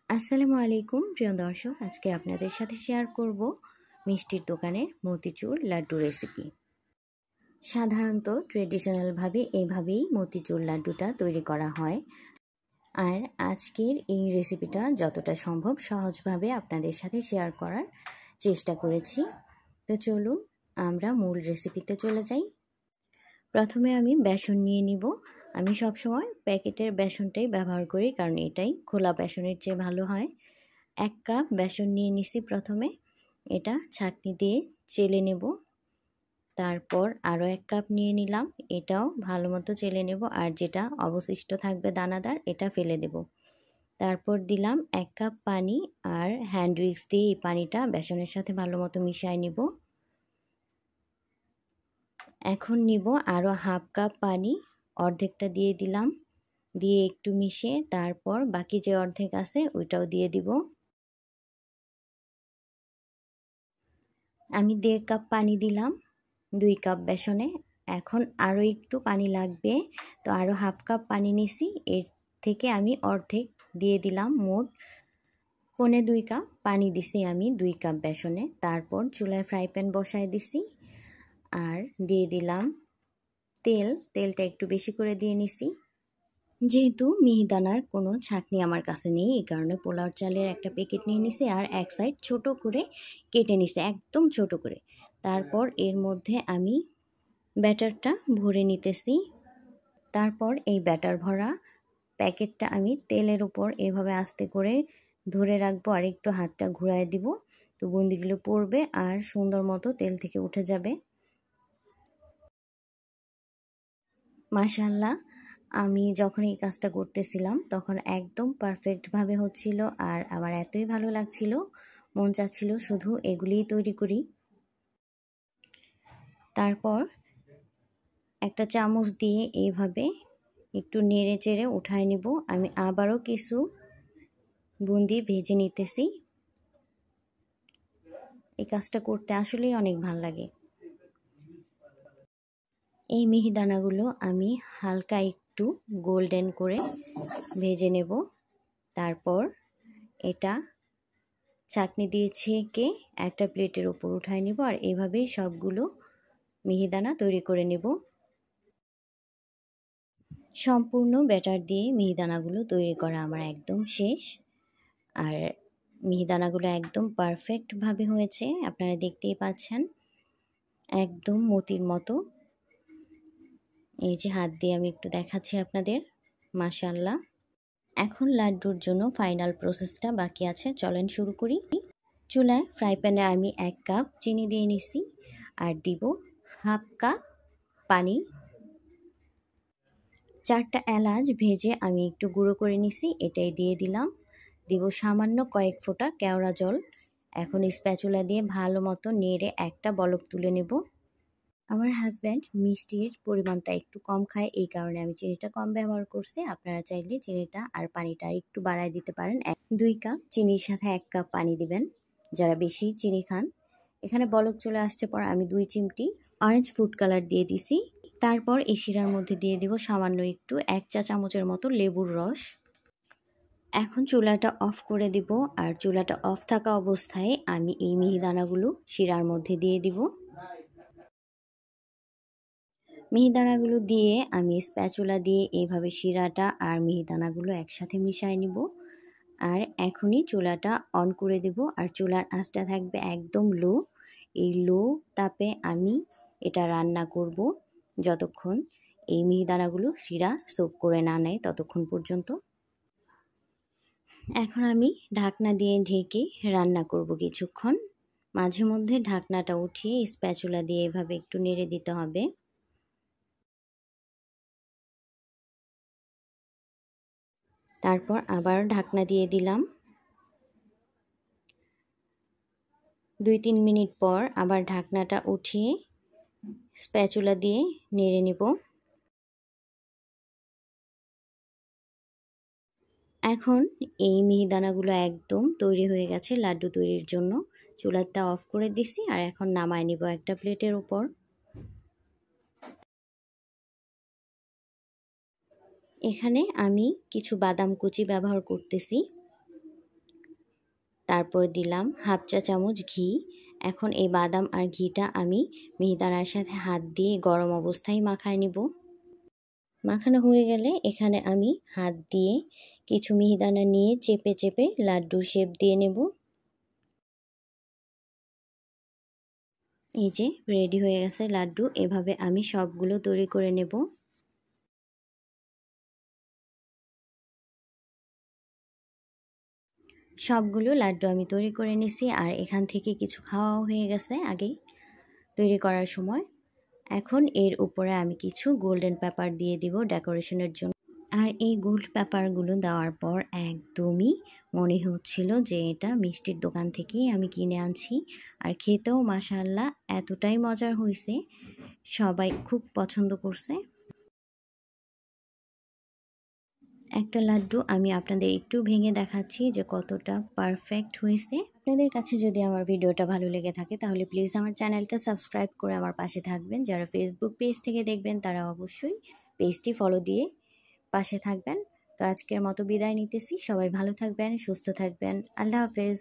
আসসালামু আলাইকুম প্রিয় দর্শক, আজকে আপনাদের সাথে শেয়ার করব মিষ্টির দোকানের মতিচুর লাড্ডু রেসিপি। সাধারণত ট্রেডিশনালভাবে এভাবেই মতিচুর লাড্ডুটা তৈরি করা হয়, আর আজকের এই রেসিপিটা যতটা সম্ভব সহজভাবে আপনাদের সাথে শেয়ার করার চেষ্টা করেছি। তো চলুন আমরা মূল রেসিপিতে চলে যাই। প্রথমে আমি বেসন নিয়ে নিব। আমি সবসময় প্যাকেটের বেসনটাই ব্যবহার করি, কারণ এটাই খোলা বেসনের চেয়ে ভালো হয়। 1 কাপ বেসন নিয়ে নিছি। প্রথমে এটা ছাঁকনি দিয়ে চেলে নেব। তারপর আরও 1 কাপ নিয়ে নিলাম, এটাও ভালো মতো চেলে নেব, আর যেটা অবশিষ্ট থাকবে দানাদার এটা ফেলে দেব। তারপর দিলাম 1 কাপ পানি, আর হ্যান্ড উইক্স দিয়ে এই পানিটা বেসনের সাথে ভালো মতো মিশিয়ে নিব। এখন নিব আরও হাফ কাপ পানি, অর্ধেকটা দিয়ে দিলাম, দিয়ে একটু মিশিয়ে তারপর বাকি যে অর্ধেক আছে ওইটাও দিয়ে দিব। আমি 1.5 কাপ পানি দিলাম 2 কাপ বেসনে। এখন আরও একটু পানি লাগবে, তো আরও হাফ কাপ পানি নিছি, এর থেকে আমি অর্ধেক দিয়ে দিলাম। মোট 1.25 কাপ পানি দিছি আমি 2 কাপ বেসনে। তারপর চুলায় ফ্রাই প্যান বসায় দিছি, আর দিয়ে দিলাম তেলটা একটু বেশি করে দিয়ে নিছি। যেহেতু মিহিদানার কোনো ছাঁকনি আমার কাছে নেই, এই কারণে পোলাও চালের একটা প্যাকেট নিয়ে নিছি, আর এক সাইড ছোট করে কেটে নিছি, একদম ছোট করে। তারপর এর মধ্যে আমি ব্যাটারটা ভরে নিতেছি। তারপর এই ব্যাটার ভরা প্যাকেটটা আমি তেলের উপর এভাবে আস্তে করে ধরে রাখবো, আর একটু হাতটা ঘুরায় দিব, তো বুন্দিগুলো পড়বে আর সুন্দর মতো তেল থেকে উঠে যাবে। মাশাআল্লাহ, আমি যখন এই কাজটা করতেছিলাম তখন একদম পারফেক্টভাবে হচ্ছিল, আর আমার এতই ভালো লাগছিল, মন চাচ্ছিল শুধু এগুলিই তৈরি করি। তারপর একটা চামচ দিয়ে এইভাবে একটু নেড়ে চেড়ে উঠায় নিব। আমি আবারও কিছু বুন্দি ভেজে নিতেছি। এই কাজটা করতে আসলেই অনেক ভালো লাগে। এই মিহিদানাগুলো আমি হালকা একটু গোল্ডেন করে ভেজে নেব। তারপর এটা ছাঁকনি দিয়ে ছেঁকে একটা প্লেটের উপর উঠায় নেব, আর এইভাবেই সবগুলো মিহিদানা তৈরি করে নেব। সম্পূর্ণ ব্যাটার দিয়ে মিহিদানাগুলো তৈরি করা আমার একদম শেষ, আর মিহিদানাগুলো একদম পারফেক্টভাবে হয়েছে, আপনারা দেখতেই পাচ্ছেন, একদম মতির মতো। এই যে হাত দিয়ে আমি একটু দেখাচ্ছি আপনাদের, মাশাআল্লাহ। এখন লাড্ডুর জন্য ফাইনাল প্রসেসটা বাকি আছে, চলেন শুরু করি। চুলায় ফ্রাই প্যানে আমি 1 কাপ চিনি দিয়ে নিছি, আর দিব হাফ কাপ পানি। 4টা এলাচ ভেজে আমি একটু গুঁড়ো করে নিছি, এটাই দিয়ে দিলাম। দিব সামান্য কয়েক ফোঁটা কেওড়া জল। এখন স্প্যাচুলা দিয়ে ভালো মতো নেড়ে একটা বলক তুলে নেব। আমার হাজব্যান্ড মিষ্টির পরিমাণটা একটু কম খায়, এই কারণে আমি চিনিটা কম ব্যবহার করছি। আপনারা চাইলে চিনিটা আর পানিটা একটু বাড়ায় দিতে পারেন। 2 কাপ চিনির সাথে 1 কাপ পানি দিবেন যারা বেশি চিনি খান। এখানে বলক চলে আসছে পর আমি 2 চিমটি অরেঞ্জ ফুড কালার দিয়ে দিছি। তারপর এই শিরার মধ্যে দিয়ে দিব সামান্য একটু 1 চা চামচের মতো লেবুর রস। এখন চুলাটা অফ করে দিব, আর চুলাটা অফ থাকা অবস্থায় আমি এই মিহিদানাগুলো শিরার মধ্যে দিয়ে দিব। মিহিদানাগুলো দিয়ে আমি স্প্যাচুলা দিয়ে এইভাবে শিরাটা আর মিহিদানাগুলো একসাথে মিশিয়ে নিব, আর এখনই চুলাটা অন করে দেব, আর চুলার আঁচটা থাকবে একদম লো। এই লো তাপে আমি এটা রান্না করব যতক্ষণ এই মিহিদানাগুলো শিরা সোক করে না নেয় ততক্ষণ পর্যন্ত। এখন আমি ঢাকনা দিয়ে ঢেকে রান্না করব কিছুক্ষণ। মাঝে মধ্যে ঢাকনাটা উঠিয়ে স্প্যাচুলা দিয়ে এভাবে একটু নেড়ে দিতে হবে। তারপর আবার ঢাকনা দিয়ে দিলাম। 2-3 মিনিট পর আবার ঢাকনাটা উঠিয়ে স্প্যাচুলা দিয়ে নেড়ে নেব। এখন এই মিহিদানাগুলো একদম তৈরি হয়ে গেছে লাড্ডু তৈরির জন্য। চুলাটা অফ করে দিছি, আর এখন নামায় নিব একটা প্লেটের উপর। এখানে আমি কিছু বাদাম কুচি ব্যবহার করতেছি। তারপর দিলাম হাফ চা চামচ ঘি। এখন এই বাদাম আর ঘিটা আমি মিহিদানার সাথে হাত দিয়ে গরম অবস্থায় মাখায় নিব। মাখানো হয়ে গেলে এখানে আমি হাত দিয়ে কিছু মিহিদানা নিয়ে চেপে চেপে লাড্ডুর শেপ দিয়ে নেব। এই যে রেডি হয়ে গেছে লাড্ডু। এভাবে আমি সবগুলো তৈরি করে নেব। সবগুলো লাড্ডু আমি তৈরি করে নিছি, আর এখান থেকে কিছু খাওয়াও হয়ে গেছে আগেই তৈরি করার সময়। এখন এর উপরে আমি কিছু গোল্ডেন পেপার দিয়ে দিব ডেকোরেশনের জন্য। আর এই গোল্ড পেপারগুলো দেওয়ার পর একদমই মনে হচ্ছিল যে এটা মিষ্টির দোকান থেকেই আমি কিনে আনছি। আর খেতেও মাশাআল্লাহ এতটাই মজার হয়েছে, সবাই খুব পছন্দ করছে। একটা লাড্ডু আমি আপনাদের একটু ভেঙে দেখাচ্ছি যে কতটা পারফেক্ট হয়েছে। আপনাদের কাছে যদি আমার ভিডিওটা ভালো লেগে থাকে তাহলে প্লিজ আমার চ্যানেলটা সাবস্ক্রাইব করে আমার পাশে থাকবেন। যারা ফেসবুক পেজ থেকে দেখবেন তারা অবশ্যই পেজটি ফলো দিয়ে পাশে থাকবেন। তো আজকের মতো বিদায় নিতেছি। সবাই ভালো থাকবেন, সুস্থ থাকবেন। আল্লাহ হাফেজ।